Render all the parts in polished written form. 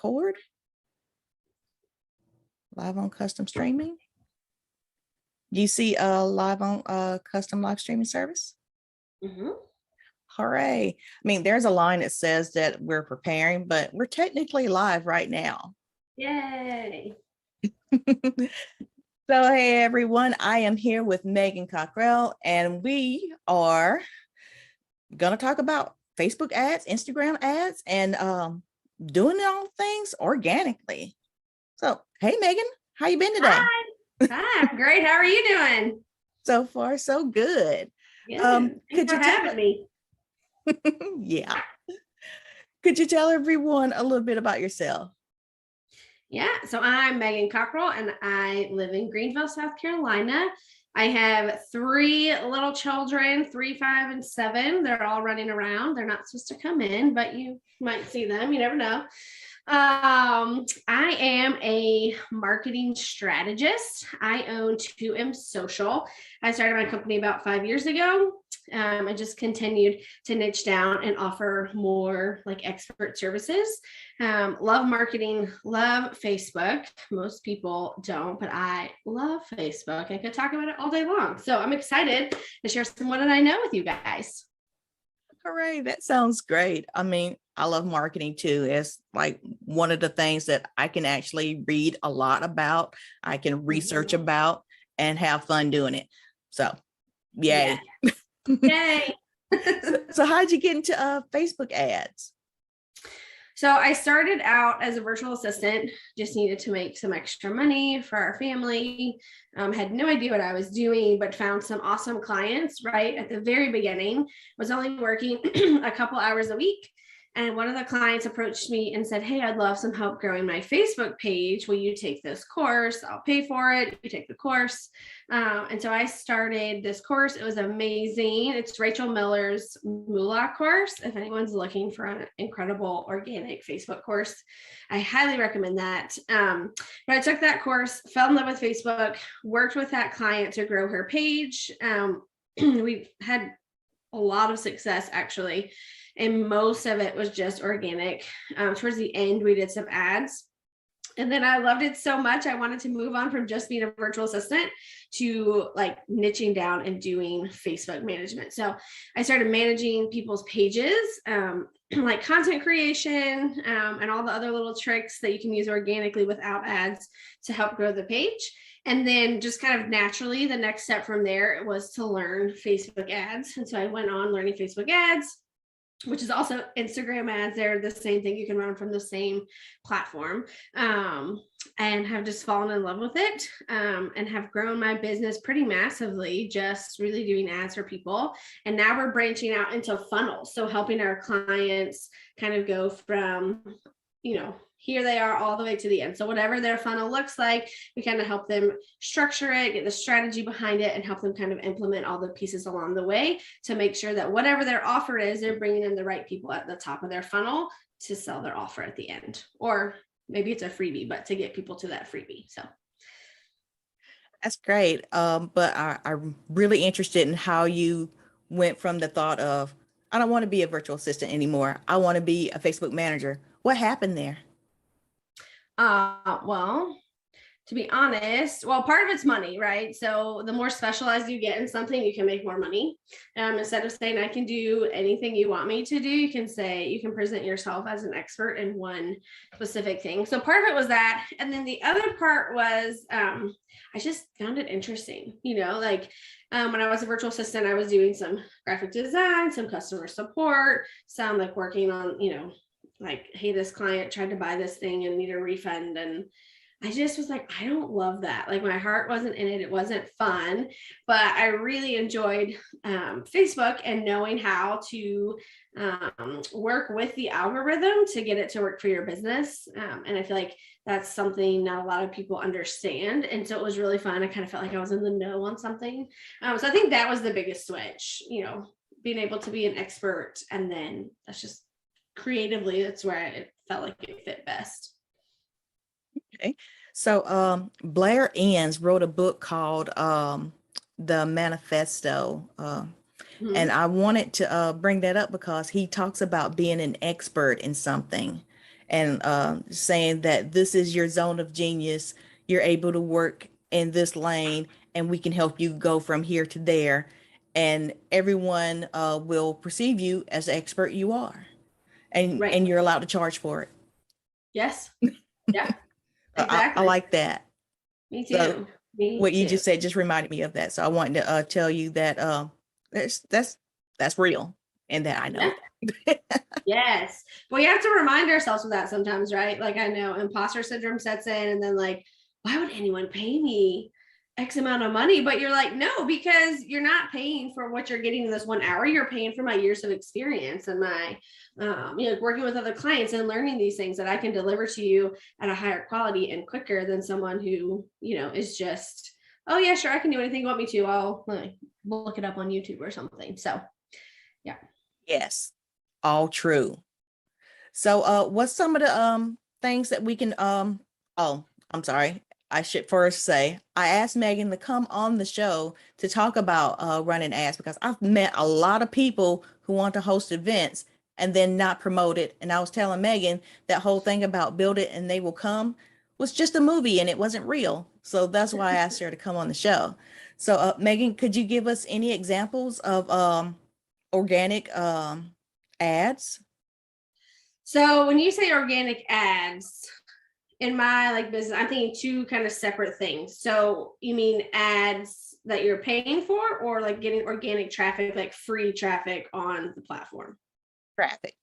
record. Live on custom streaming. Do you see live on custom live streaming service? Mm-hmm. Hooray. I mean, there's a line that says that we're preparing, but we're technically live right now. Yay. So, hey, everyone, I am here with Megan Cockrell, and we are going to talk about Facebook ads, Instagram ads, and doing all things organically. So, hey, Megan, how you been today? Hi, I'm great. How are you doing? So far, so good. Good. Could you tell me? Yeah. Could you tell everyone a little bit about yourself? Yeah, so I'm Megan Cockrell and I live in Greenville, South Carolina. I have 3 little children, 3, 5, and 7. They're all running around. They're not supposed to come in, but you might see them. You never know. I am a marketing strategist. I own 2M Social. I started my company about 5 years ago. I just continued to niche down and offer more like expert services. Love marketing, love Facebook. Most people don't, but I love Facebook. I could talk about it all day long. So I'm excited to share some what did I know with you guys. Hooray, that sounds great. I mean, I love marketing too. It's like one of the things that I can actually read a lot about, I can research about, and have fun doing it. So, yay. Yeah. Yay. So how'd you get into Facebook ads? So I started out as a virtual assistant, just needed to make some extra money for our family. Had no idea what I was doing, but found some awesome clients right at the very beginning. Was only working a couple hours a week. And one of the clients approached me and said, hey, I'd love some help growing my Facebook page. Will you take this course? I'll pay for it. You take the course. And so I started this course. It was amazing. It's Rachel Miller's Moolah course. If anyone's looking for an incredible organic Facebook course, I highly recommend that. But I took that course, fell in love with Facebook, worked with that client to grow her page. We've had a lot of success actually. And most of it was just organic. Towards the end, we did some ads. And then I loved it so much, I wanted to move on from just being a virtual assistant to like niching down and doing Facebook management. So I started managing people's pages, like content creation, and all the other little tricks that you can use organically without ads to help grow the page. And then just kind of naturally, the next step from there was to learn Facebook ads. And so I went on learning Facebook ads, which is also Instagram ads. They're the same thing. You can run from the same platform, and have just fallen in love with it, and have grown my business pretty massively, just really doing ads for people. And now we're branching out into funnels. So helping our clients kind of go from, here they are all the way to the end. So whatever their funnel looks like, we kind of help them structure it, get the strategy behind it, and help them kind of implement all the pieces along the way to make sure that whatever their offer is, they're bringing in the right people at the top of their funnel to sell their offer at the end. Or maybe it's a freebie, but to get people to that freebie. So that's great. But I'm really interested in how you went from the thought of, I don't want to be a virtual assistant anymore. I want to be a Facebook manager. What happened there? Well, to be honest, part of it's money, right? So the more specialized you get in something, you can make more money. Instead of saying I can do anything you want me to do, you can say you can present yourself as an expert in one specific thing. So part of it was that. And then the other part was I just found it interesting, when I was a virtual assistant, I was doing some graphic design, some customer support, some like working on, like, hey, this client tried to buy this thing and need a refund. And I just was like, I don't love that. Like my heart wasn't in it. It wasn't fun, but I really enjoyed Facebook and knowing how to work with the algorithm to get it to work for your business. And I feel like that's something not a lot of people understand. And so it was really fun. I kind of felt like I was in the know on something. So I think that was the biggest switch, being able to be an expert. And then that's just creatively, that's where it felt like it fit best. Okay. So Blair Enns wrote a book called The Manifesto. And I wanted to bring that up because he talks about being an expert in something. and saying that this is your zone of genius. You're able to work in this lane, and we can help you go from here to there. And everyone will perceive you as the expert you are, Right. and you're allowed to charge for it. Yes. Yeah, I exactly. like that. Me So too. Me what you too. just said just reminded me of that. So I wanted to tell you that that's real, and that I know Yeah. that. Yes. We have to remind ourselves of that sometimes, right? Like I know imposter syndrome sets in and then like, why would anyone pay me X amount of money? But you're like, no, because you're not paying for what you're getting in this 1 hour. You're paying for my years of experience and my, working with other clients and learning these things that I can deliver to you at a higher quality and quicker than someone who, is just, oh yeah, sure. I can do anything you want me to. I'll look it up on YouTube or something. So yeah. Yes, all true. So what's some of the things that we can oh, I'm sorry. I should first say I asked Megan to come on the show to talk about running ads, because I've met a lot of people who want to host events and then not promote it. And I was telling Megan that whole thing about build it and they will come was just a movie and it wasn't real. So that's why I asked her to come on the show. So Megan, could you give us any examples of organic ads? So when you say organic ads, in my like business, I'm thinking two kind of separate things. So you mean ads that you're paying for, or like getting organic traffic, like free traffic on the platform? Traffic.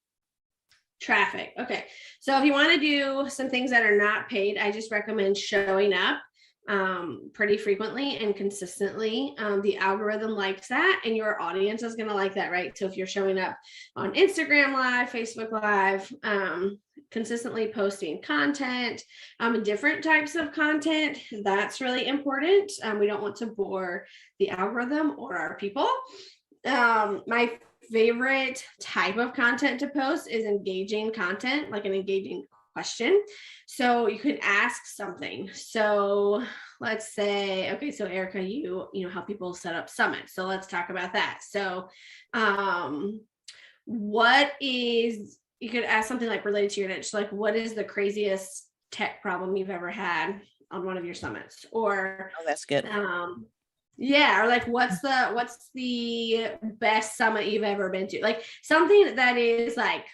Traffic. Okay. So if you want to do some things that are not paid, I just recommend showing up pretty frequently and consistently. The algorithm likes that, and your audience is going to like that, right? So if you're showing up on Instagram Live, Facebook Live, consistently posting content, different types of content, that's really important. We don't want to bore the algorithm or our people. My favorite type of content to post is engaging content, like an engaging question. So you could ask something. So let's say, okay, so Erica, you help people set up summits. So let's talk about that. So what is, you could ask something like related to your niche, like what is the craziest tech problem you've ever had on one of your summits? Or Oh, that's good. yeah, or like what's the best summit you've ever been to? Like something that is like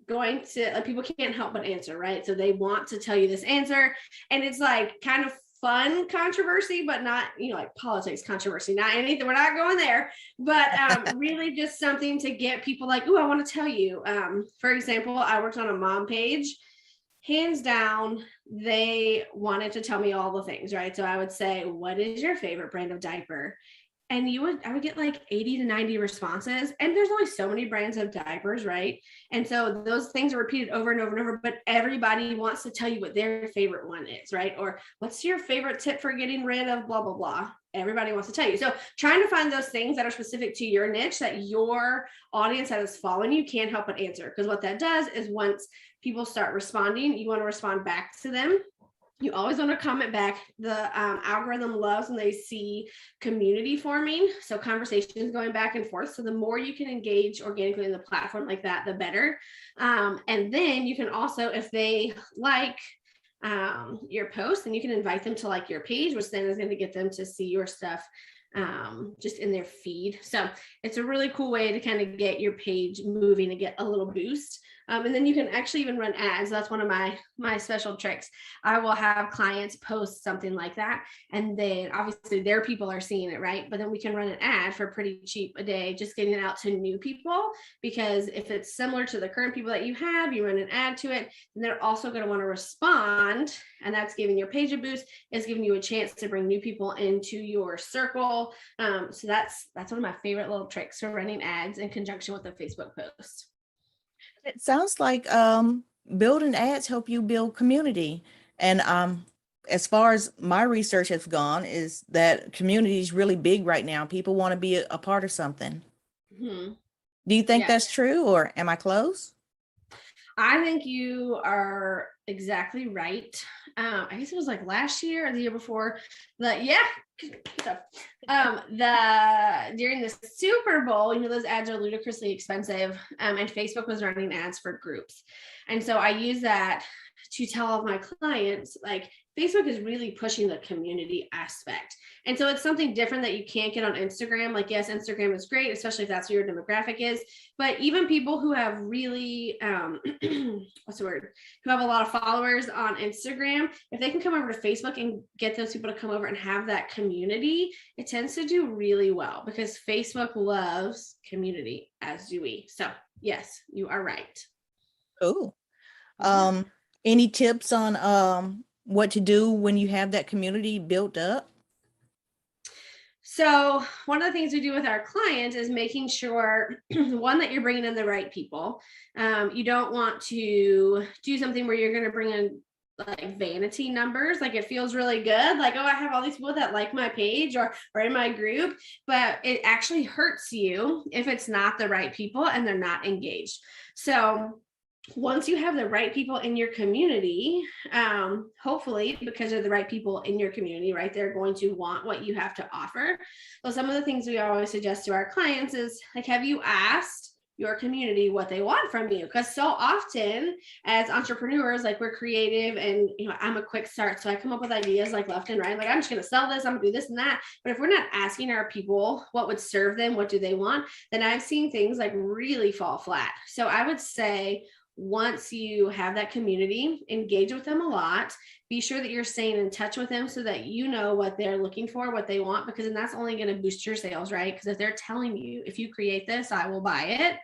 going to, like people can't help but answer, right? So they want to tell you this answer, and it's like kind of fun controversy, but not, like politics controversy, not anything. We're not going there, but really just something to get people like, oh, I want to tell you. For example, I worked on a mom page. Hands down, they wanted to tell me all the things, right? So I would say, what is your favorite brand of diaper? And I would get like 80 to 90 responses. And there's only so many brands of diapers, right? And so those things are repeated over and over and over, but everybody wants to tell you what their favorite one is, right? Or what's your favorite tip for getting rid of blah, blah, blah. Everybody wants to tell you. So trying to find those things that are specific to your niche that your audience that is following you can't help but answer. Because what that does is once people start responding, you want to respond back to them. You always want to comment back. The algorithm loves when they see community forming, so conversations going back and forth. So the more you can engage organically in the platform like that, the better. And then you can also, if they like your post, then you can invite them to like your page, which then is going to get them to see your stuff just in their feed. So it's a really cool way to kind of get your page moving and get a little boost. And then you can actually even run ads. That's one of my special tricks. I will have clients post something like that, and then obviously their people are seeing it, right? But then we can run an ad for pretty cheap a day, just getting it out to new people. Because if it's similar to the current people that you have, you run an ad to it, and they're also going to want to respond, and that's giving your page a boost. It's giving you a chance to bring new people into your circle. So that's one of my favorite little tricks for running ads in conjunction with a Facebook post. It sounds like building ads help you build community. And as far as my research has gone, is that community is really big right now. People want to be a part of something. Mm-hmm. Do you think Yeah. that's true, or am I close? I think you are exactly right. I guess it was like last year or the year before. The during the Super Bowl, those ads are ludicrously expensive. And Facebook was running ads for groups. And so I use that to tell all of my clients, like, Facebook is really pushing the community aspect. And so it's something different that you can't get on Instagram. Like, yes, Instagram is great, especially if that's what your demographic is. But even people who have really, what's the word? Who have a lot of followers on Instagram, if they can come over to Facebook and get those people to come over and have that community, it tends to do really well because Facebook loves community, as do we. So yes, you are right. Cool. Any tips on what to do when you have that community built up? So one of the things we do with our clients is making sure, one, that you're bringing in the right people. You don't want to do something where you're going to bring in like vanity numbers. Like, it feels really good. Like, oh, I have all these people that like my page or in my group, but it actually hurts you if it's not the right people and they're not engaged. So once you have the right people in your community, hopefully, because they're the right people in your community, right, they're going to want what you have to offer. So some of the things we always suggest to our clients is, like, have you asked your community what they want from you? Because so often as entrepreneurs, like, we're creative and, I'm a quick start. So I come up with ideas like left and right. Like, I'm just going to sell this, I'm gonna do this and that. But if we're not asking our people what would serve them, what do they want, then I've seen things like really fall flat. So I would say, once you have that community, engage with them a lot. Be sure that you're staying in touch with them so that you know what they're looking for, what they want, because then that's only going to boost your sales, right? Because if they're telling you, if you create this, I will buy it.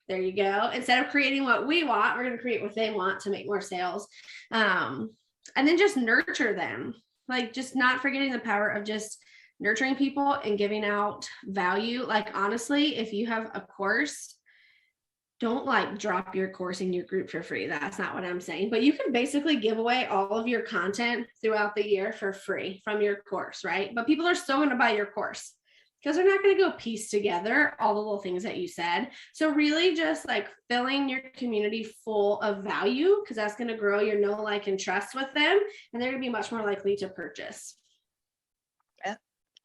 There you go. Instead of creating what we want, we're going to create what they want to make more sales. And then just nurture them. Like, just not forgetting the power of just nurturing people and giving out value. Like, honestly, if you have a course, don't like drop your course in your group for free. That's not what I'm saying, but you can basically give away all of your content throughout the year for free from your course, right? But people are still going to buy your course because they're not going to go piece together all the little things that you said. So really just like filling your community full of value, because that's going to grow your know, like, and trust with them. And they're going to be much more likely to purchase.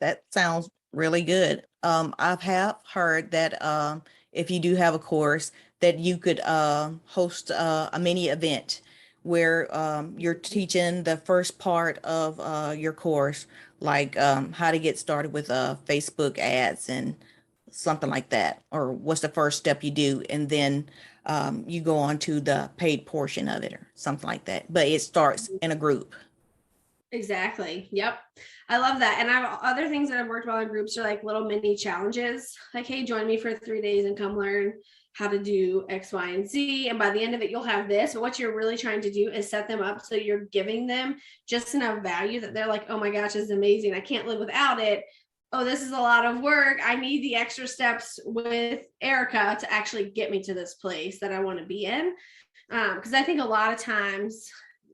That sounds really good. I've heard that if you do have a course, that you could host a mini event where you're teaching the first part of your course, like how to get started with Facebook ads and something like that, or what's the first step you do, and then you go on to the paid portion of it or something like that. But it starts in a group. Exactly. Yep. I love that. And I have other things that I've worked well in groups are like little mini challenges. Like, hey, join me for 3 days and come learn how to do X, Y, and Z. And by the end of it, you'll have this. But what you're really trying to do is set them up so you're giving them just enough value that they're like, oh my gosh, this is amazing. I can't live without it. Oh, this is a lot of work. I need the extra steps with Erica to actually get me to this place that I want to be in. Because I think a lot of times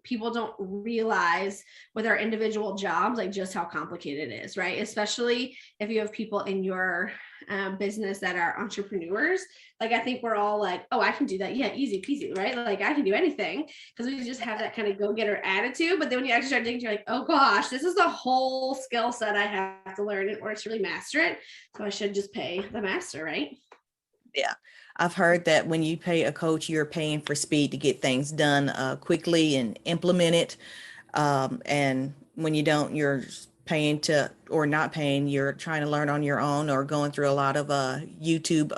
people don't realize with our individual jobs, like, just how complicated it is, right? Especially if you have people in your business that are entrepreneurs. Like, I think we're all like, oh, I can do that. Yeah, easy peasy, right? Like, I can do anything, because we just have that kind of go-getter attitude. But then when you actually start digging, you're like, oh gosh, this is the whole skill set I have to learn in order to really master it. So I should just pay the master, right? Yeah. I've heard that when you pay a coach, you're paying for speed to get things done quickly and implement it. And when you don't, you're paying to, or not paying, you're trying to learn on your own or going through a lot of YouTube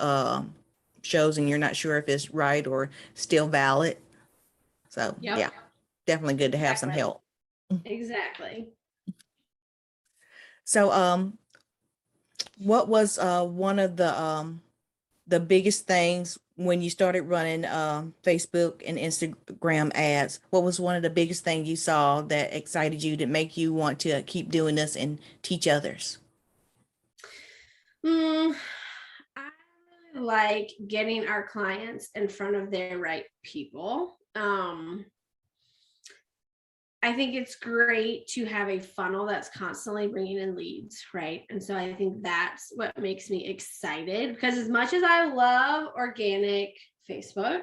shows and you're not sure if it's right or still valid. So Yep. yeah, definitely good to have some Exactly. help. Exactly. So what was one of the biggest things when you started running Facebook and Instagram ads? What was one of the biggest things you saw that excited you to make you want to keep doing this and teach others? I really like getting our clients in front of their right people. I think it's great to have a funnel that's constantly bringing in leads, right? And so I think that's what makes me excited, because as much as I love organic Facebook,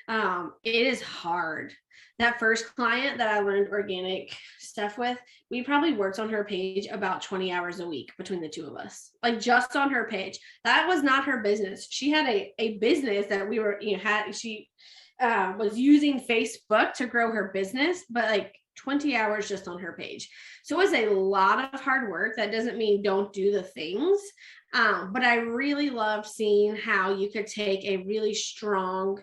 it is hard. that first client that I learned organic stuff with, we probably worked on her page about 20 hours a week between the two of us, like just on her page. That was not her business. She had a business that we were, she was using Facebook to grow her business, but like 20 hours just on her page. So it was a lot of hard work. That doesn't mean don't do the things. But I really loved seeing how you could take a really strong,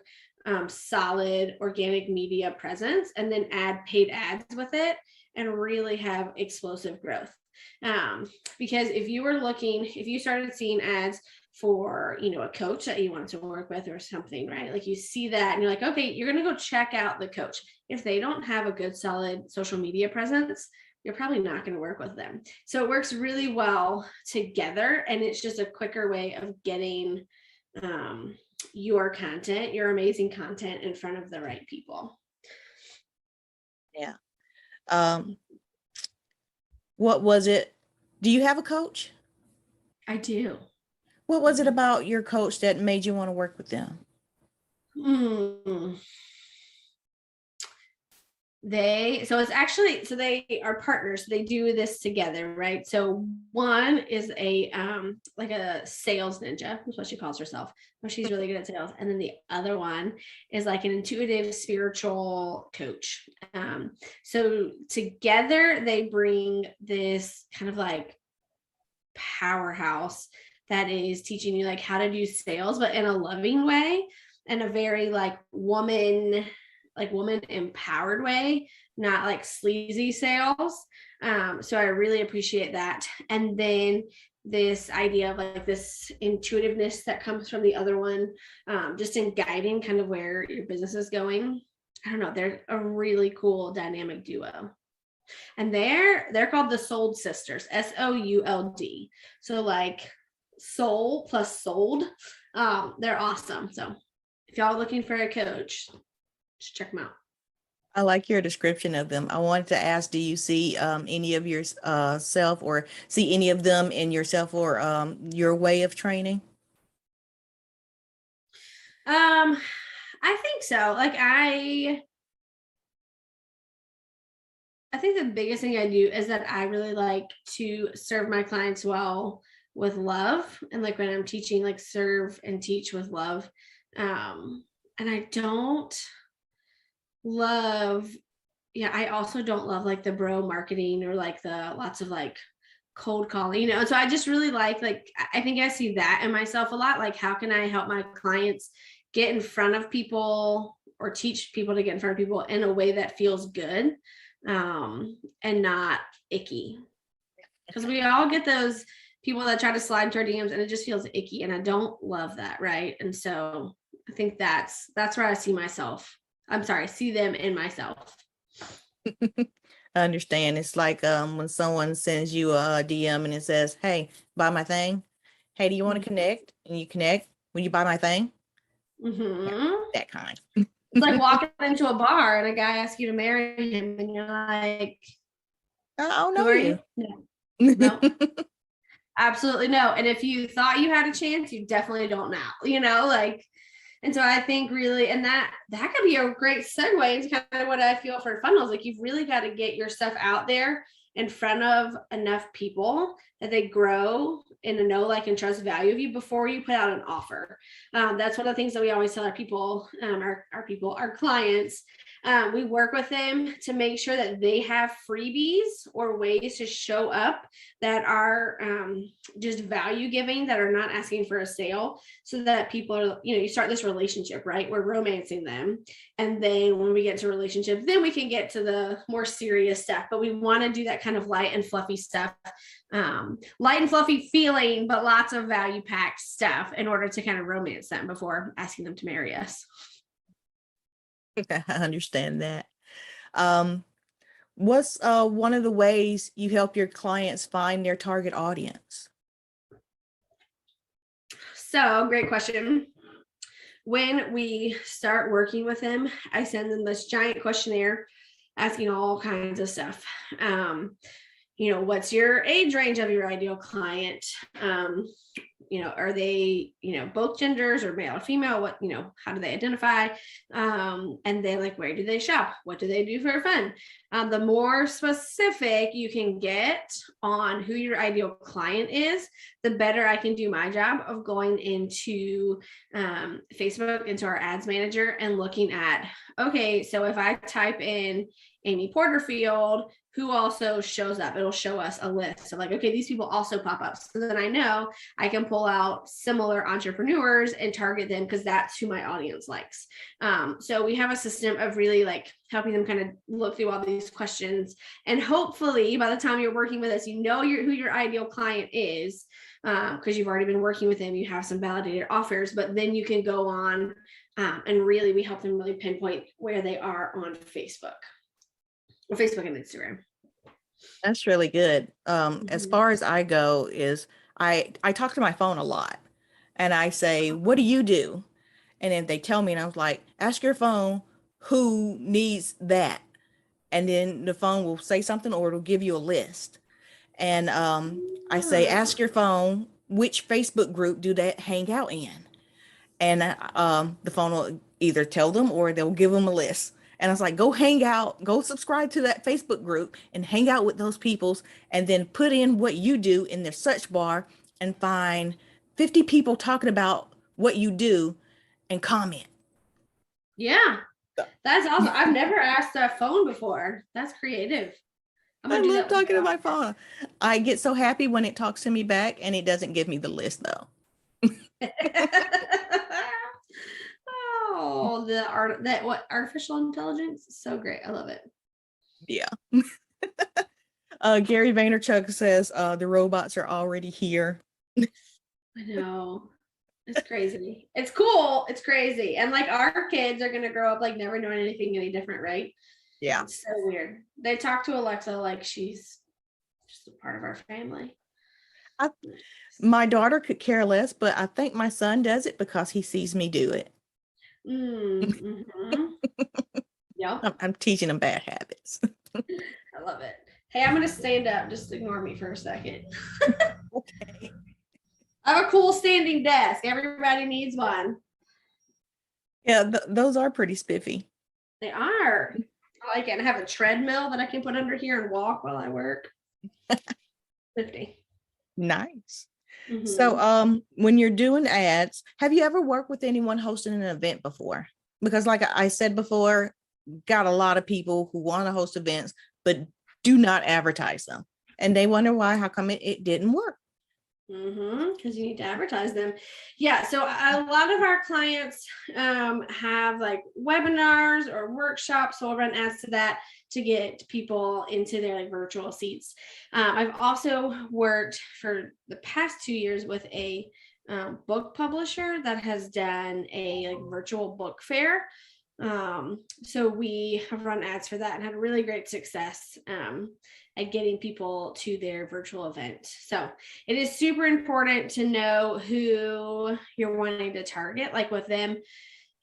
solid organic media presence and then add paid ads with it and really have explosive growth. Because if you started seeing ads for, a coach that you wanted to work with or something, right? Like you see that and you're like, okay, you're going to go check out the coach. If they don't have a good, solid social media presence, you're probably not going to work with them. So it works really well together. And it's just a quicker way of getting your content, your amazing content in front of the right people. Yeah. What was it? Do you have a coach? I do. What was it about your coach that made you want to work with them? They are partners. They do this together, right? So one is a like a sales ninja, is what she calls herself. Well, she's really good at sales. And then the other one is like an intuitive spiritual coach. So together they bring this kind of like powerhouse that is teaching you like how to do sales, but in a loving way and a very like woman empowered way, not like sleazy sales. So I really appreciate that. And then this idea of like this intuitiveness that comes from the other one, just in guiding kind of where your business is going. I don't know, they're a really cool dynamic duo. And they're called the Sold Sisters, Sould. So like soul plus sold. They're awesome. So if y'all are looking for a coach, just check them out. I like your description of them. I wanted to ask, do you see any of your self or see any of them in yourself or your way of training? I think so. Like I think the biggest thing I do is that I really like to serve my clients well with love. And like when I'm teaching, like serve and teach with love. And I don't love, I also don't love like the bro marketing or like the lots of like cold calling, and so I just really like I think I see that in myself a lot. Like, how can I help my clients get in front of people or teach people to get in front of people in a way that feels good, and not icky? Because we all get those people that try to slide into our DMs and it just feels icky, and I don't love that, right? And so I think that's where I see myself. See them in myself. I understand. It's like when someone sends you a DM and it says, "Hey, buy my thing. Hey, do you want to connect?" And you connect. Will you buy my thing? Yeah, that kind. It's like walking into a bar and a guy asks you to marry him, and you're like, I don't know you. No. Absolutely no. And if you thought you had a chance, you definitely don't now. And so I think really, and that could be a great segue into kind of what I feel for funnels. Like, you've really got to get your stuff out there in front of enough people that they grow in a know, like, and trust value of you before you put out an offer. That's one of the things that we always tell our people, our clients. We work with them to make sure that they have freebies or ways to show up that are just value giving, that are not asking for a sale, so that people are, you start this relationship, right? We're romancing them. And then when we get to a relationship, then we can get to the more serious stuff. But we want to do that kind of light and fluffy stuff, light and fluffy feeling, but lots of value packed stuff in order to kind of romance them before asking them to marry us. I understand that. What's one of the ways you help your clients find their target audience? So, great question. When we start working with them, I send them this giant questionnaire asking all kinds of stuff. What's your age range of your ideal client? are they, both genders or male or female? What, how do they identify? And then like, where do they shop? What do they do for fun? The more specific you can get on who your ideal client is, the better I can do my job of going into Facebook, into our ads manager, and looking at, okay, so if I type in Amy Porterfield, who also shows up, it'll show us a list of like, okay, these people also pop up. So then I know I can pull out similar entrepreneurs and target them because that's who my audience likes. So we have a system of really like helping them kind of look through all these questions. And hopefully by the time you're working with us, who your ideal client is, because you've already been working with them, you have some validated offers, but then you can go on and really, we help them really pinpoint where they are on Facebook and Instagram. That's really good. As far as I go is I talk to my phone a lot and I say, what do you do? And then they tell me, and I was like, ask your phone who needs that. And then the phone will say something or it'll give you a list. And I say, ask your phone, which Facebook group do they hang out in? And the phone will either tell them or they'll give them a list. And I was like, go hang out, go subscribe to that Facebook group and hang out with those peoples, and then put in what you do in their search bar and find 50 people talking about what you do and comment. Yeah, that's awesome. I've never asked a phone before. That's creative. I love talking to my phone. I get so happy when it talks to me back, and it doesn't give me the list though. Oh, artificial intelligence is so great. I love it. Yeah. Gary Vaynerchuk says the robots are already here. I know. It's crazy. It's cool. It's crazy. And like our kids are gonna grow up like never knowing anything any different, right? Yeah. It's so weird. They talk to Alexa like she's just a part of our family. My daughter could care less, but I think my son does it because he sees me do it. Mm-hmm. Yep. I'm teaching him bad habits. I love it. Hey, I'm gonna stand up. Just ignore me for a second. Okay. I have a cool standing desk. Everybody needs one. Yeah, those are pretty spiffy. They are. I like it. And I have a treadmill that I can put under here and walk while I work. 50. Nice. Mm-hmm. So when you're doing ads, have you ever worked with anyone hosting an event before? Because like I said before, got a lot of people who want to host events but do not advertise them, and they wonder why, how come it didn't work. Because you need to advertise them. Yeah, so a lot of our clients have like webinars or workshops, so we'll run ads to that to get people into their like virtual seats. I've also worked for the past 2 years with a book publisher that has done a like virtual book fair. So we have run ads for that and had really great success at getting people to their virtual event. So it is super important to know who you're wanting to target. Like with them,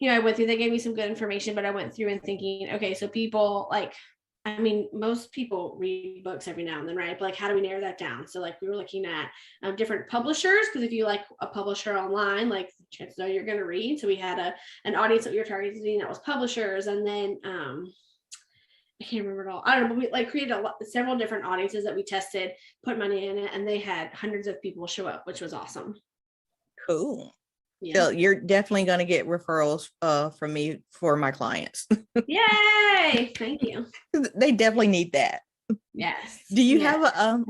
I went through, they gave me some good information, but I went through and thinking, okay, so people like, I mean, most people read books every now and then, right? But like, how do we narrow that down? So like we were looking at different publishers, because if you like a publisher online, like chances are you're going to read. So we had an audience that we were targeting that was publishers. And then I can't remember it all. I don't know, but we like created several different audiences that we tested, put money in it, and they had hundreds of people show up, which was awesome. Cool. Yeah. So you're definitely going to get referrals from me for my clients. Yay! Thank you. They definitely need that. Yes. Do you have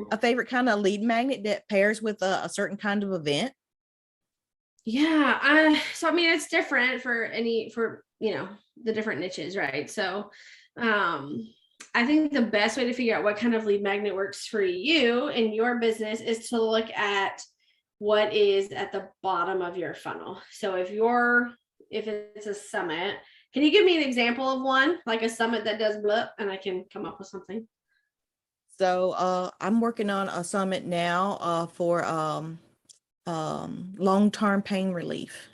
a favorite kind of lead magnet that pairs with a certain kind of event? Yeah. So I mean, it's different for the different niches, right? So I think the best way to figure out what kind of lead magnet works for you in your business is to look at what is at the bottom of your funnel. So if it's a summit, can you give me an example of one, like a summit that does blip, and I can come up with something? So I'm working on a summit now for long-term pain relief.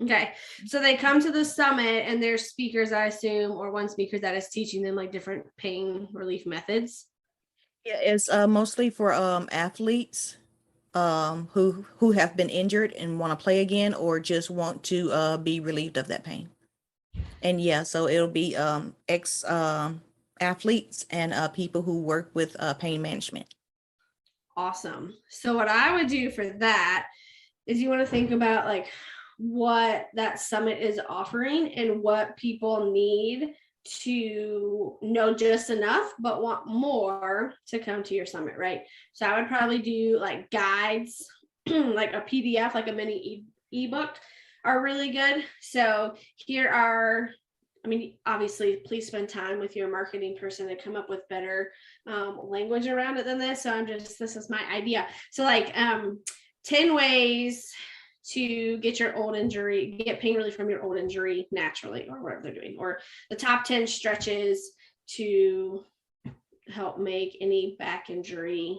Okay, so they come to the summit and there's speakers, I assume, or one speaker that is teaching them like different pain relief methods. Yeah, it's mostly for athletes who have been injured and want to play again or just want to be relieved of that pain. And yeah, so it'll be ex athletes and people who work with pain management. Awesome. So what I would do for that is you want to think about like what that summit is offering and what people need to know just enough but want more to come to your summit, right? So I would probably do like guides, like a PDF, like a mini ebook are really good. So here are, I mean, obviously, please spend time with your marketing person to come up with better language around it than this. So this is my idea. So like 10 ways to get pain relief from your old injury naturally, or whatever they're doing, or the top 10 stretches to help make any back injury,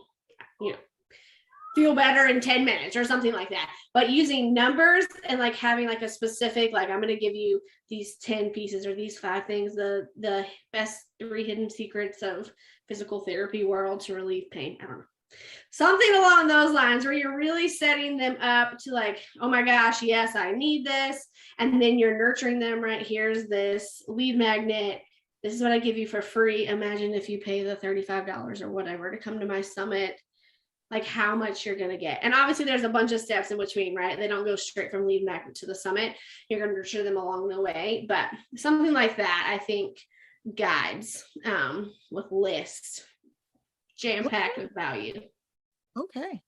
feel better in 10 minutes or something like that. But using numbers and like having like a specific, like I'm going to give you these 10 pieces or these 5 things, the best 3 hidden secrets of physical therapy world to relieve pain. I don't know. Something along those lines where you're really setting them up to like, oh my gosh, yes, I need this. And then you're nurturing them, right? Here's this lead magnet. This is what I give you for free. Imagine if you pay the $35 or whatever to come to my summit, like how much you're going to get. And obviously there's a bunch of steps in between, right? They don't go straight from lead magnet to the summit. You're going to nurture them along the way, but something like that, I think guides with lists, jam-packed with value. Okay.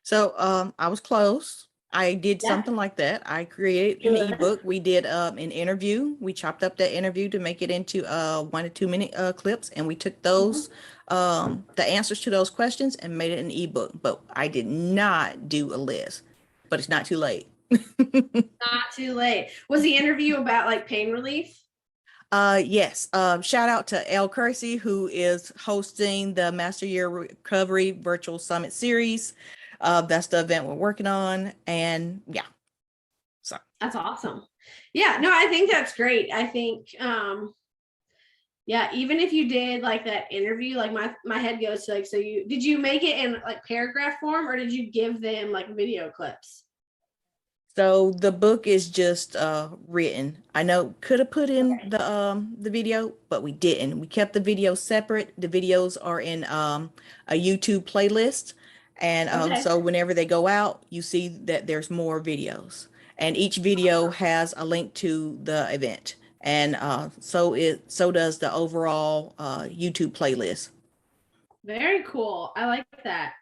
So I was close. I did something like that. I created an ebook. We did an interview. We chopped up that interview to make it into 1 to 2 minute clips, and we took those the answers to those questions and made it an ebook. But I did not do a list. But it's not too late. Not too late. Was the interview about like pain relief? Yes. Shout out to Elle Kersey, who is hosting the Master Year Recovery Virtual Summit Series. That's the event we're working on. And yeah. So that's awesome. Yeah, no, I think that's great. I think yeah, even if you did like that interview, like my head goes to like, so did you make it in like paragraph form or did you give them like video clips? So the book is just written. I know could have put in the video, but we didn't. We kept the video separate. The videos are in a YouTube playlist. And so whenever they go out, you see that there's more videos. And each video has a link to the event. And so does the overall YouTube playlist. Very cool. I like that.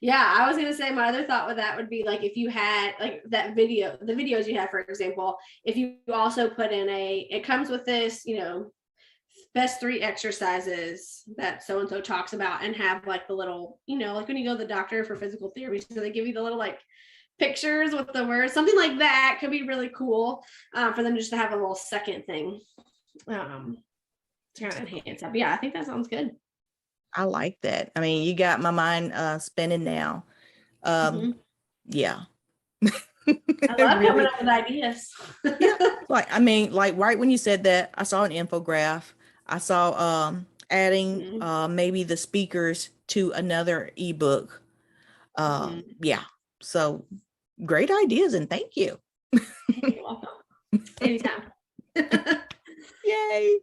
Yeah, I was going to say my other thought with that would be like if you had like that video, the videos you have, for example, if you also put in it comes with this, best 3 exercises that so-and-so talks about and have like the little, like when you go to the doctor for physical therapy, so they give you the little like pictures with the words, something like that could be really cool for them just to have a little second thing to kind of enhance that. But yeah, I think that sounds good. I like that. I mean, you got my mind spinning now. Yeah. I love coming up with ideas. Yeah. Like right when you said that, I saw an infograph. I saw adding maybe the speakers to another ebook. Yeah. So great ideas and thank you. You're welcome. Anytime. Yay.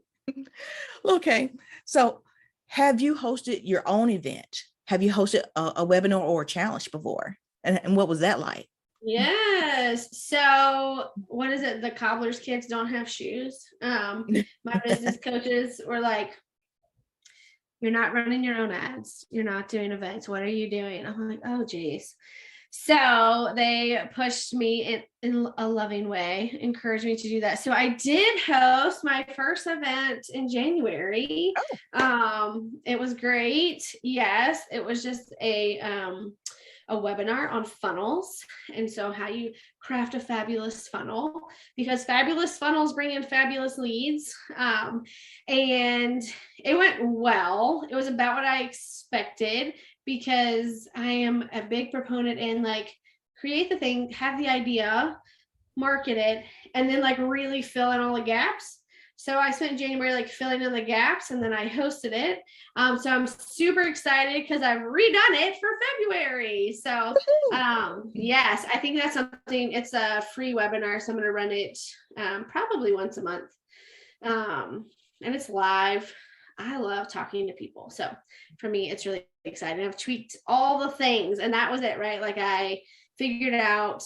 Okay. So have you hosted your own event? Have you hosted a webinar or a challenge before? And what was that like? Yes. So what is it? The cobbler's kids don't have shoes. My business coaches were like, you're not running your own ads. You're not doing events. What are you doing? I'm like, oh, geez. So they pushed me in a loving way, encouraged me to do that. So I did host my first event in January. It was great. Yes, it was just a webinar on funnels. And so how you craft a fabulous funnel, because fabulous funnels bring in fabulous leads. And it went well. It was about what I expected, because I am a big proponent in like create the thing, have the idea, market it, and then like really fill in all the gaps. So I spent January like filling in the gaps, and then I hosted it. So I'm super excited because I've redone it for February. So yes, I think that's something. It's a free webinar, so I'm going to run it probably once a month, and it's live. I love talking to people, so for me, it's really exciting. I've tweaked all the things, and that was it, right? Like I figured out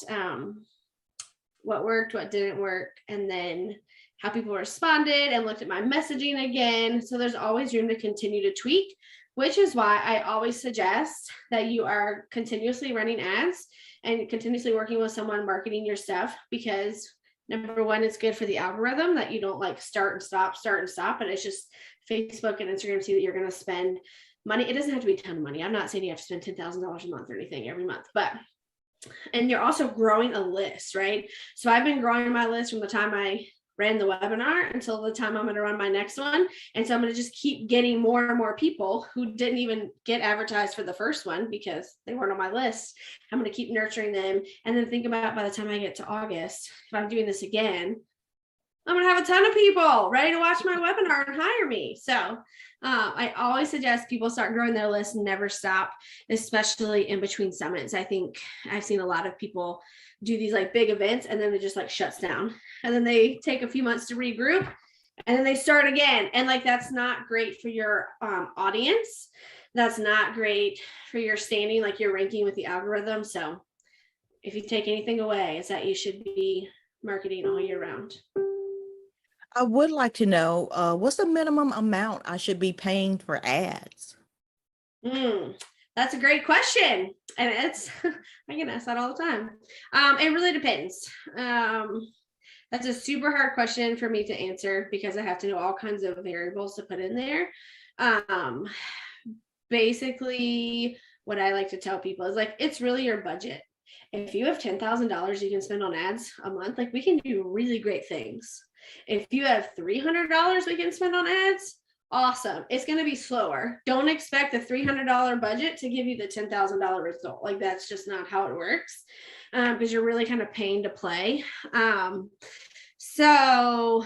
what worked, what didn't work, and then how people responded, and looked at my messaging again. So there's always room to continue to tweak, which is why I always suggest that you are continuously running ads and continuously working with someone marketing your stuff, because number one, it's good for the algorithm that you don't like start and stop. And it's just Facebook and Instagram see that you're going to spend money. It doesn't have to be a ton of money. I'm not saying you have to spend $10,000 a month or anything every month, and you're also growing a list, right? So I've been growing my list from the time I ran the webinar until the time I'm going to run my next one. And so I'm going to just keep getting more and more people who didn't even get advertised for the first one because they weren't on my list. I'm going to keep nurturing them. And then think about, by the time I get to August, if I'm doing this again, I'm going to have a ton of people ready to watch my webinar and hire me. So I always suggest people start growing their list and never stop, especially in between summits. I think I've seen a lot of people do these like big events and then it just like shuts down, and then they take a few months to regroup and then they start again. And like, that's not great for your audience. That's not great for your standing, like your ranking with the algorithm. So if you take anything away, it's that you should be marketing all year round. I would like to know what's the minimum amount I should be paying for ads? That's a great question. And it's, I get asked that all the time. It really depends. That's a super hard question for me to answer because I have to know all kinds of variables to put in there. Basically, what I like to tell people is like, it's really your budget. If you have $10,000 you can spend on ads a month, like we can do really great things. If you have $300 we can spend on ads, awesome. It's going to be slower. Don't expect the $300 budget to give you the $10,000 result. Like that's just not how it works, because you're really kind of paying to play. So,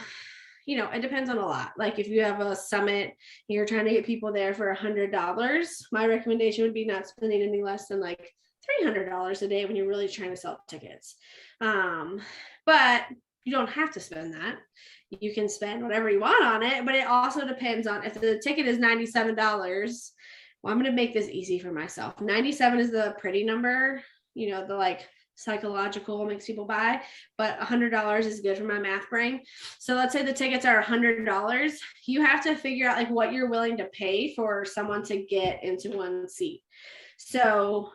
it depends on a lot. Like if you have a summit, you're trying to get people there for $100, my recommendation would be not spending any less than like $300 a day when you're really trying to sell tickets. But you don't have to spend that. You can spend whatever you want on it, but it also depends on if the ticket is $97. Well, I'm going to make this easy for myself. 97 is the pretty number, the like psychological makes people buy, but $100 is good for my math brain. So let's say the tickets are $100. You have to figure out like what you're willing to pay for someone to get into one seat. So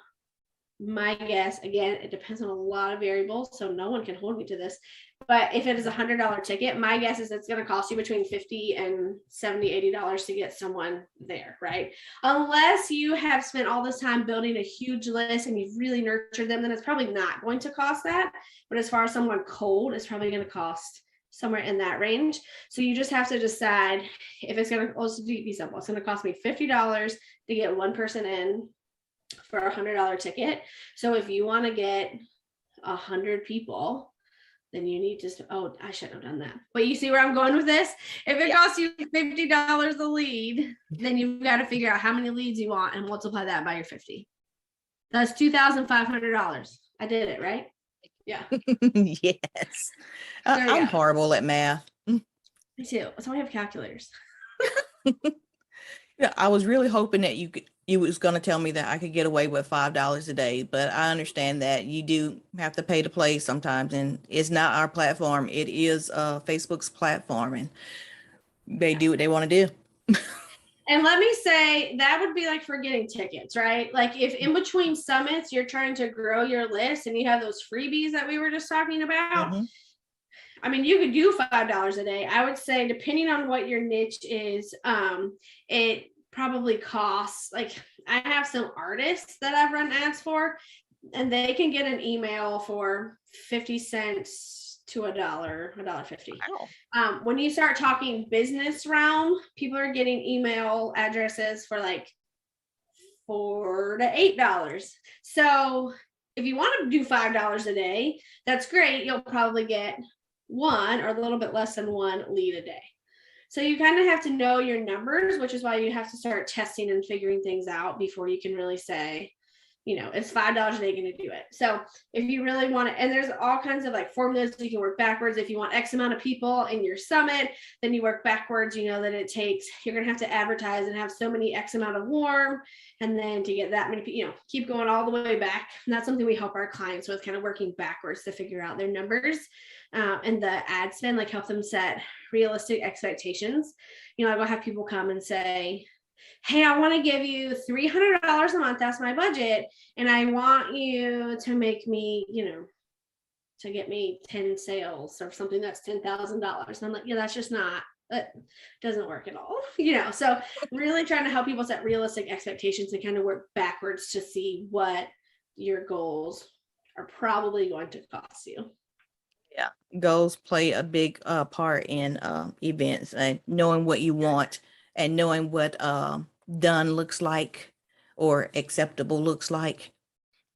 my guess, again, it depends on a lot of variables, so no one can hold me to this. But if it is $100 ticket, my guess is it's going to cost you between $50 and $70, $80 to get someone there, right? Unless you have spent all this time building a huge list and you've really nurtured them, then it's probably not going to cost that. But as far as someone cold, it's probably going to cost somewhere in that range. So you just have to decide if it's going to also be simple. It's going to cost me $50 to get one person in for a $100 ticket. So if you want to get 100 people, then you need to, I shouldn't have done that. But you see where I'm going with this? If it costs you $50 a lead, then you've got to figure out how many leads you want and multiply that by your 50. That's $2,500. I did it, right? Yeah. Yes. I'm horrible at math. Me too. So I have calculators. I was really hoping that you was going to tell me that I could get away with $5 a day, but I understand that you do have to pay to play sometimes, and it's not our platform. It is Facebook's platform, and they do what they want to do. And let me say, that would be like for getting tickets, right? Like if in between summits, you're trying to grow your list and you have those freebies that we were just talking about. Mm-hmm. I mean, you could do $5 a day. I would say, depending on what your niche is, it probably costs, like I have some artists that I've run ads for, and they can get an email for 50 cents to $1.50. Wow. When you start talking business realm, people are getting email addresses for like $4 to $8. So if you want to do $5 a day, that's great. You'll probably get one or a little bit less than one lead a day. So you kind of have to know your numbers, which is why you have to start testing and figuring things out before you can really say, it's $5 a day going to do it. So if you really want to, and there's all kinds of like formulas you can work backwards. If you want X amount of people in your summit, then you work backwards, that it takes, you're going to have to advertise and have so many X amount of warm. And then to get that many people, keep going all the way back. And that's something we help our clients with, kind of working backwards to figure out their numbers and the ad spend, like help them set realistic expectations. I will have people come and say, hey, I want to give you $300 a month. That's my budget. And I want you to make me, to get me 10 sales or something that's $10,000. And I'm like, that's just not, that doesn't work at all. So really trying to help people set realistic expectations and kind of work backwards to see what your goals are probably going to cost you. Yeah, goals play a big part in events, and knowing what you want and knowing what done looks like or acceptable looks like.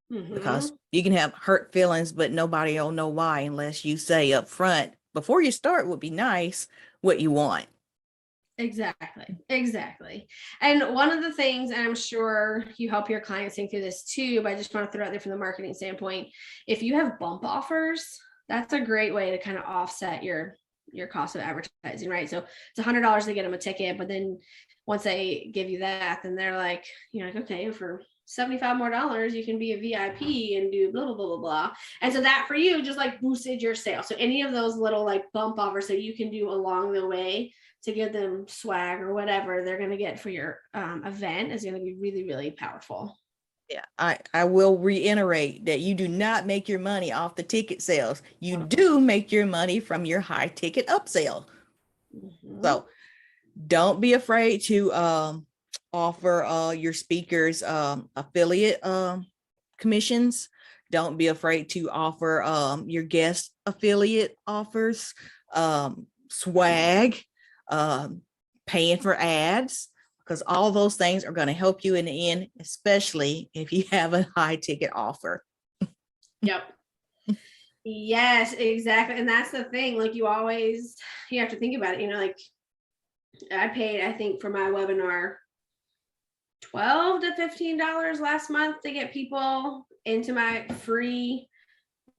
Because you can have hurt feelings, but nobody will know why unless you say up front before you start would be nice what you want. Exactly. And one of the things, and I'm sure you help your clients think through this too, but I just want to throw out there from the marketing standpoint, if you have bump offers, that's a great way to kind of offset your cost of advertising, right? So it's $100 to get them a ticket, but then once they give you that, then they're like, okay, for $75 more, you can be a VIP and do blah, blah, blah, blah, blah. And so that for you just like boosted your sales. So any of those little like bump offers that you can do along the way to give them swag or whatever they're going to get for your event is going to be really, really powerful. Yeah, I will reiterate that you do not make your money off the ticket sales. You do make your money from your high ticket upsell. So don't be afraid to offer your speakers affiliate commissions. Don't be afraid to offer your guest affiliate offers, swag, paying for ads, because all those things are going to help you in the end, especially if you have a high ticket offer. Yep. Yes, exactly. And that's the thing, like you have to think about it, like I paid, I think for my webinar, $12 to $15 last month to get people into my free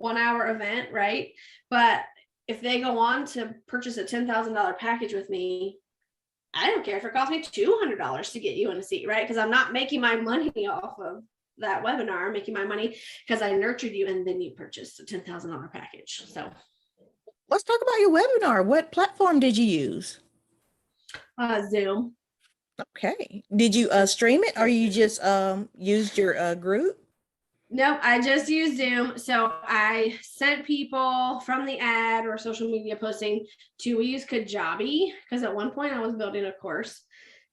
1-hour event, right? But if they go on to purchase a $10,000 package with me, I don't care if it costs me $200 to get you in a seat, right? Because I'm not making my money off of that webinar. I'm making my money because I nurtured you and then you purchased a $10,000 package. So let's talk about your webinar. What platform did you use? Zoom. Okay. Did you stream it or you just used your group? No, I just used Zoom. So I sent people from the ad or social media posting we use Kajabi because at one point I was building a course.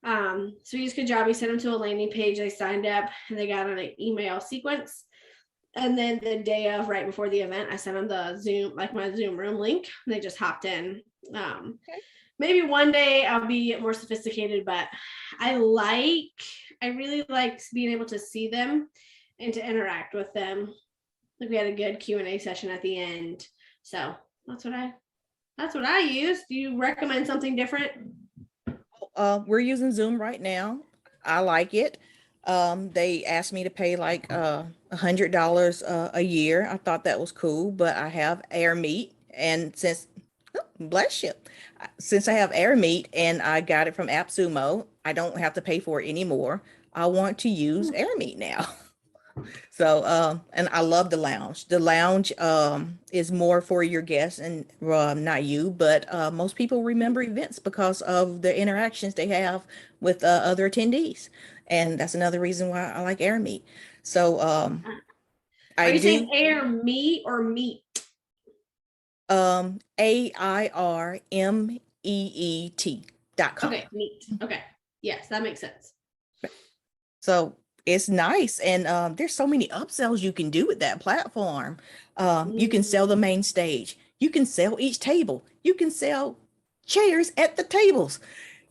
So we used Kajabi, sent them to a landing page. They signed up and they got an email sequence. And then the day of, right before the event, I sent them the Zoom, like my Zoom room link. And they just hopped in. Maybe one day I'll be more sophisticated, but I really like being able to see them and to interact with them. Like we had a good Q&A session at the end. So that's what I use. Do you recommend something different? We're using Zoom right now. I like it. They asked me to pay like $100 a year. I thought that was cool, but I have Air Meet, and since I have Air Meet and I got it from AppSumo, I don't have to pay for it anymore. I want to use Air Meet now. So, and I love the lounge. The lounge is more for your guests and not you, but most people remember events because of the interactions they have with other attendees. And that's another reason why I like Air Meet. So Are you saying Air Meet or Meet? AIRMEET.com. Okay, Meet. Okay. Yes, that makes sense. So it's nice. And there's so many upsells you can do with that platform. You can sell the main stage. You can sell each table. You can sell chairs at the tables.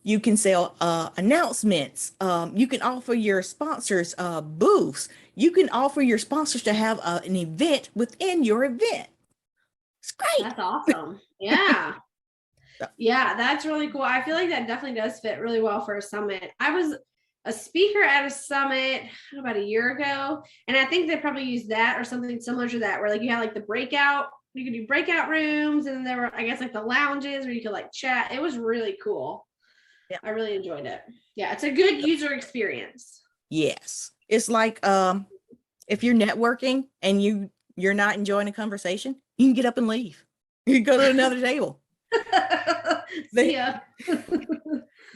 You can sell announcements. You can offer your sponsors booths. You can offer your sponsors to have an event within your event. It's great. That's awesome. Yeah. Yeah, that's really cool. I feel like that definitely does fit really well for a summit. I was a speaker at a summit about a year ago, and I think they probably used that or something similar to that, where like you had like the breakout, you could do breakout rooms, and then there were, I guess, like the lounges where you could like chat. It was really cool. Yeah. I really enjoyed it. Yeah, it's a good user experience. Yes. It's like if you're networking and you're not enjoying a conversation, you can get up and leave. You can go to another table. See ya.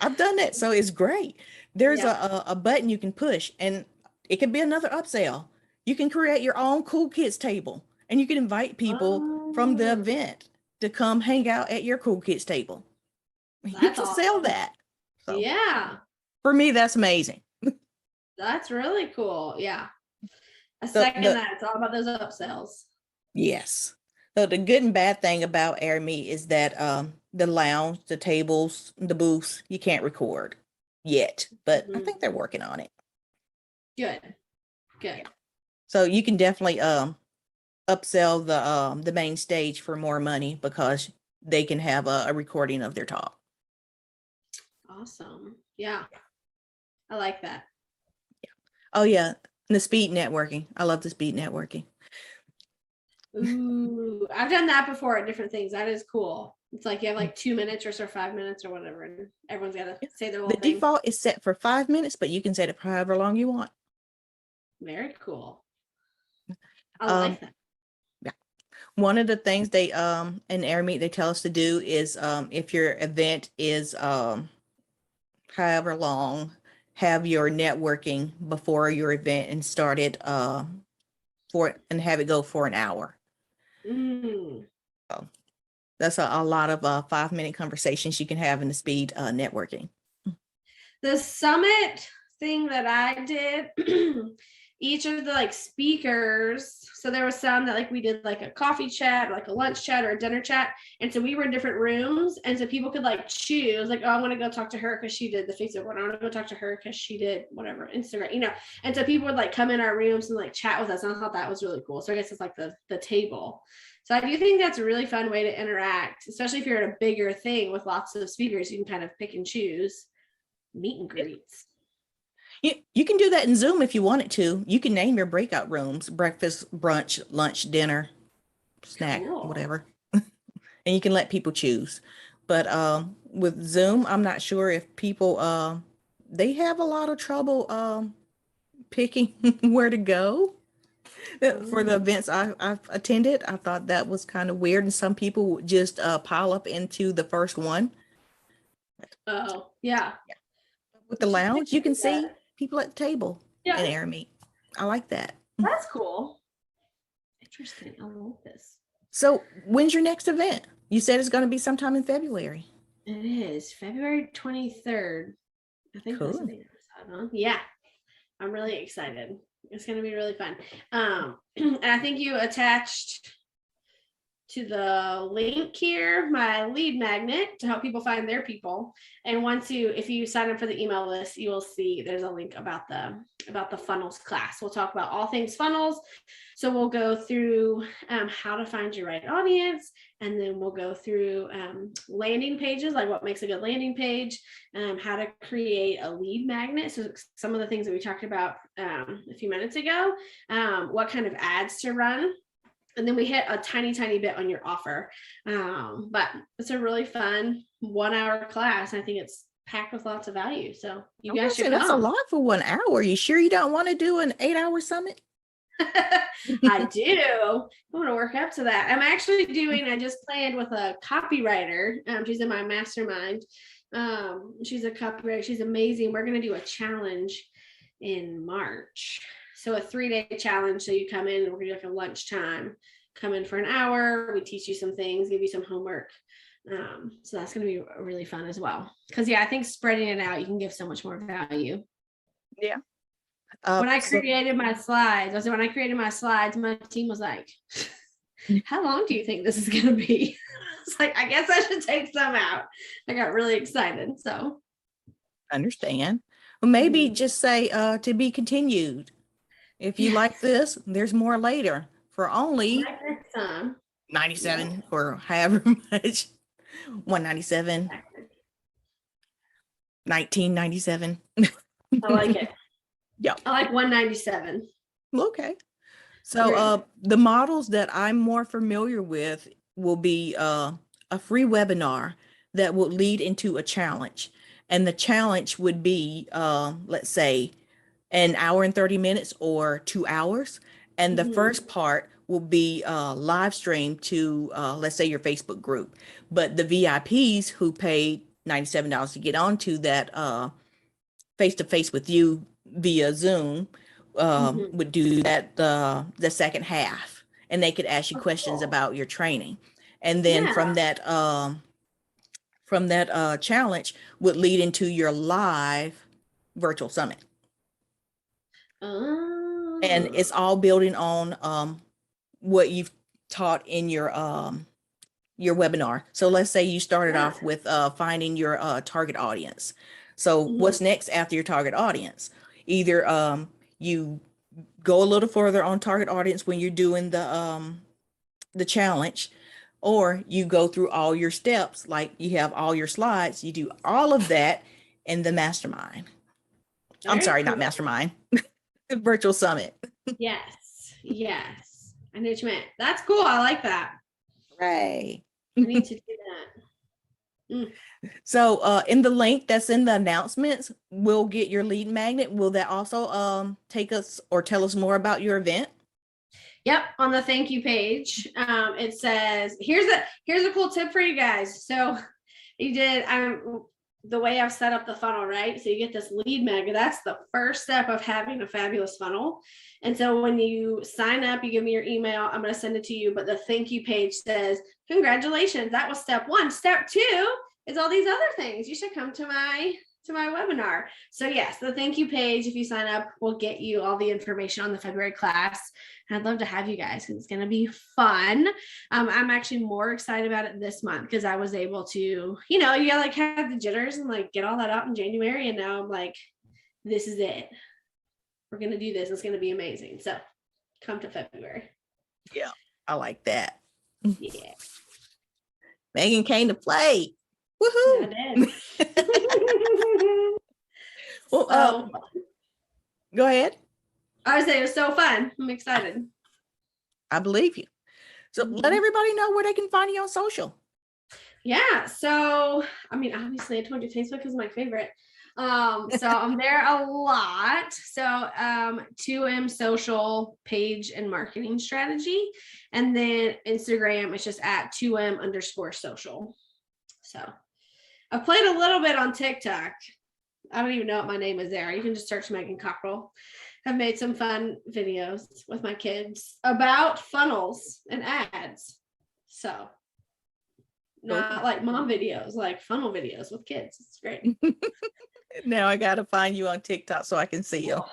I've done that, so it's great. There's Yeah. a button you can push, and it could be another upsell. You can create your own cool kids table, and you can invite people from the Oh, event to come hang out at your cool kids table. You that's can sell awesome. that. So Yeah, for me, that's amazing. that's really cool. Yeah. A The second the that. It's all about those upsells. yes. So the good and bad thing about Air Me is that the lounge, the tables, the booths, you can't record yet, but I Mhm. think they're working on it. Good. Good. So you can definitely upsell the main stage for more money because they can have a recording of their talk. Awesome. Yeah. I like that. Oh yeah, and the speed networking. I love the speed networking. Ooh, I've done that before at different things. That is cool. It's like you have like 2 minutes or so, 5 minutes or whatever, and everyone's got to say their The little thing. default is set for 5 minutes, but you can set it for however long you want. Very cool. I Um, like that. yeah. One of the things they in Air Meet they tell us to do is if your event is however long, have your networking before your event and start it for and have it go for an hour. Mm. So that's a lot of 5 minute conversations you can have in the speed networking. The summit thing that I did, each of the like speakers, so there was some that like we did like a coffee chat, or like a lunch chat or a dinner chat. And so we were in different rooms. And so people could like choose, like, oh, I want to go talk to her because she did the Facebook one. I want to go talk to her because she did whatever, Instagram, you know. And so people would like come in our rooms and like chat with us. And I thought that was really cool. So I guess it's like the table. So I do think that's a really fun way to interact, especially if you're at a bigger thing with lots of speakers. You can kind of pick and choose meet and greets. You can do that in Zoom if you wanted to. You can name your breakout rooms: breakfast, brunch, lunch, dinner, snack, Cool. whatever. And you can let people choose. But with Zoom, I'm not sure if people they have a lot of trouble picking where to go. For the Oh, events I've attended, I thought that was kind of weird, and some people would just pile up into the first one. oh, yeah. Yeah. With the You should lounge, you can do see that. people at the table Yeah, in Air Meet. I like that. that's cool. Interesting. I like this. So, when's your next event? You said it's going to be sometime in February. It is February 23rd. I think that's the Cool. date I decided on. Yeah, I'm really excited. It's going to be really fun. And I think you attached to the link here my lead magnet to help people find their people. And once you, if you sign up for the email list, you will see there's a link about the funnels class. We'll talk about all things funnels. So we'll go through how to find your right audience, and then we'll go through landing pages, like what makes a good landing page, how to create a lead magnet. So some of the things that we talked about a few minutes ago, what kind of ads to run. And then we hit a tiny, tiny bit on your offer. But it's a really fun 1 hour class. I think it's packed with lots of value. So you I'm going guys to say should that's a come. lot for 1 hour. You sure you don't want to do an 8 hour summit? I do. I want to work up to that. I'm actually doing, I just planned with a copywriter. She's in my mastermind. She's a copywriter. She's amazing. We're going to do a challenge in March. So a 3-day challenge. So you come in and we're gonna do like a lunchtime, come in for an hour. We teach you some things, give you some homework. So that's gonna be really fun as well. Cause yeah, I think spreading it out, you can give so much more value. Yeah. When I So created my slides, my team was like, how long do you think this is gonna be? It's like, I guess I should take some out. I got really excited. So understand. Well, maybe just say to be continued. If you like yes, this, there's more later for only next time. Yeah. 97 or however much. 197, 1997. I like it. Yeah. I like 197. Okay. So Great. the models that I'm more familiar with will be a free webinar that will lead into a challenge. And the challenge would be, let's say, an hour and 30 minutes or 2 hours. And the Mhm. first part will be live streamed to, let's say, your Facebook group. But the VIPs who paid $97 to get onto that face to face with you via Zoom Mhm. would do that the second half, and they could ask you Oh, questions cool. about your training, and then Yeah. from that challenge would lead into your live virtual summit, and Oh, it's all building on what you've taught in your webinar. So let's say you started yeah. off with finding your target audience. So Mhm. what's next after your target audience? Either you go a little further on target audience when you're doing the challenge, or you go through all your steps, like you have all your slides, you do all of that in the mastermind. I'm Very sorry, not cool. mastermind, virtual summit. Yes. Yes. I knew what you meant. That's cool. I like that. Hooray. I need to do that. Mm. So in the link that's in the announcements, we'll get your lead magnet. Will that also take us or tell us more about your event? Yep, on the thank you page, it says here's a cool tip for you guys. So you did the way I've set up the funnel, right? So you get this lead magnet. That's the first step of having a fabulous funnel. And so when you sign up, you give me your email. I'm going to send it to you. But the thank you page says, "Congratulations, that was step one. Step two is all these other things. You should come to my webinar." So yes, the thank you page, if you sign up, will get you all the information on the February class. And I'd love to have you guys because it's going to be fun. I'm actually more excited about it this month because I was able to, you like have the jitters and like get all that out in January. And now I'm like, this is it. We're going to do this. It's going to be amazing. So come to February. Yeah, I like that. Yeah. Megan came to play. Yeah, Woohoo! I did. Well, So go ahead. I would say it was so fun. I'm excited. I believe you. So let Mhm. everybody know where they can find you on social. Yeah. So, I mean, obviously I told you Facebook is my favorite. So I'm there a lot. So 2M social page and marketing strategy. And then Instagram is just at 2M_social. So I've played a little bit on TikTok. I don't even know what my name is there. You can just search Megan Cockrell. I've made some fun videos with my kids about funnels and ads. So not like mom videos, like funnel videos with kids. It's great. Now I got to find you on TikTok so I can see you.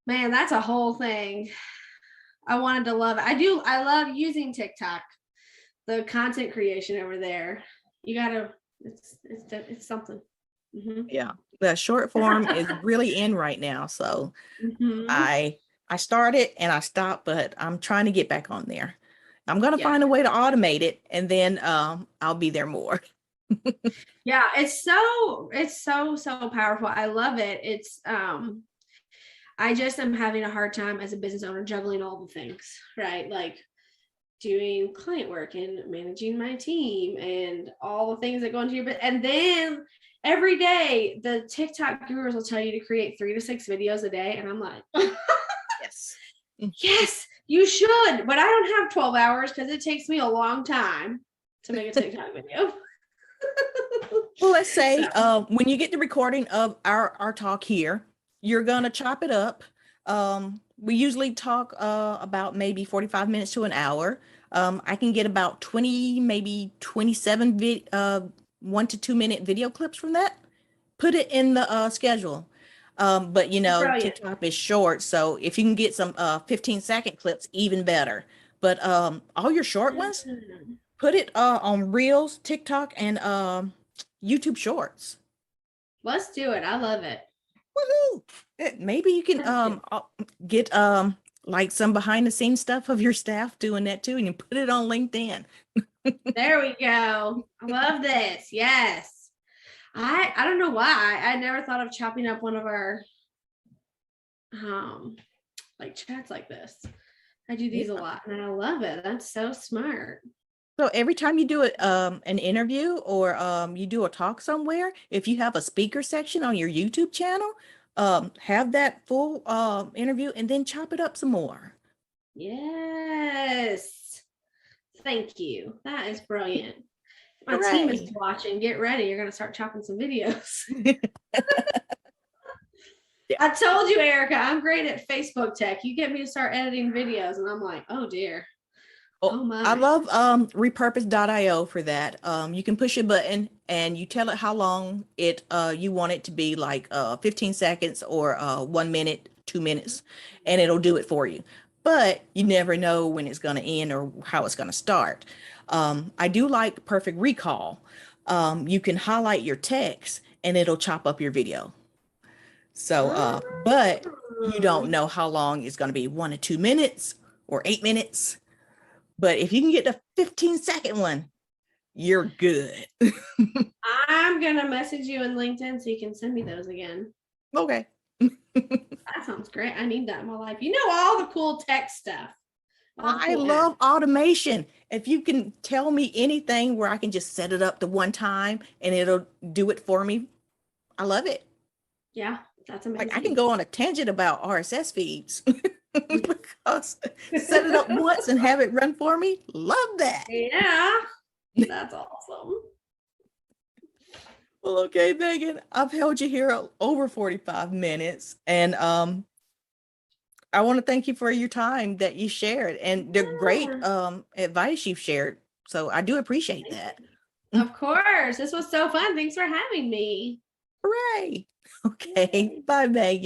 Man, that's a whole thing. I wanted to love it. I love using TikTok. The content creation over there. You gotta. It's something. Mm-hmm. Yeah, the short form is really in right now. So Mm-hmm. I started and I stopped, but I'm trying to get back on there. I'm gonna Yeah. find a way to automate it, and then I'll be there more. Yeah. It's so powerful. I love it. I just am having a hard time as a business owner juggling all the things, right? Like doing client work and managing my team and all the things that go into your business. And then every day, the TikTok gurus will tell you to create 3 to 6 videos a day. And I'm like, Yes. yes, you should. But I don't have 12 hours because it takes me a long time to make a TikTok video. Well, let's say So, when you get the recording of our talk here, you're gonna chop it up. We usually talk about maybe 45 minutes to an hour. I can get about 20, maybe 27 1 to 2 minute video clips from that. Put it in the schedule. But brilliant. TikTok is short, so if you can get some 15-second clips, even better. But all your short ones, put it on Reels, TikTok, and YouTube Shorts. Let's do it. I love it. Woohoo! Maybe you can Let's do it. get like some behind the scenes stuff of your staff doing that too, and you put it on LinkedIn. There we go. I love this. Yes. I don't know why. I never thought of chopping up one of our like chats like this. I do these a lot and I love it. That's so smart. So every time you do an interview or you do a talk somewhere, if you have a speaker section on your YouTube channel, have that full interview and then chop it up some more. Yes. Thank you. That is brilliant. My team is Hooray. watching. Get ready. You're going to start chopping some videos. Yeah. I told you, Erica, I'm great at Facebook tech. You get me to start editing videos, and I'm like, oh dear. Oh my. I love repurpose.io for that. You can push a button and you tell it how long you want it to be, like 15 seconds or 1 minute, 2 minutes, and it'll do it for you. But you never know when it's going to end or how it's going to start. I do like Perfect Recall. You can highlight your text and it'll chop up your video. So, but you don't know how long it's going to be, 1 to 2 minutes or 8 minutes. But if you can get the 15-second one, you're good. I'm going to message you in LinkedIn so you can send me those again. Okay. That sounds great. I need that in my life. You know, all the cool tech stuff. I love automation. If you can tell me anything where I can just set it up to one time and it'll do it for me, I love it. Yeah, that's amazing. Like I can go on a tangent about RSS feeds because set it up once and have it run for me. Love that. Yeah, that's awesome. Well, okay, Megan, I've held you here over 45 minutes and I want to thank you for your time that you shared and the great advice you've shared. So I do appreciate that. Of course. This was so fun. Thanks for having me. Hooray. Okay. Bye, Megan.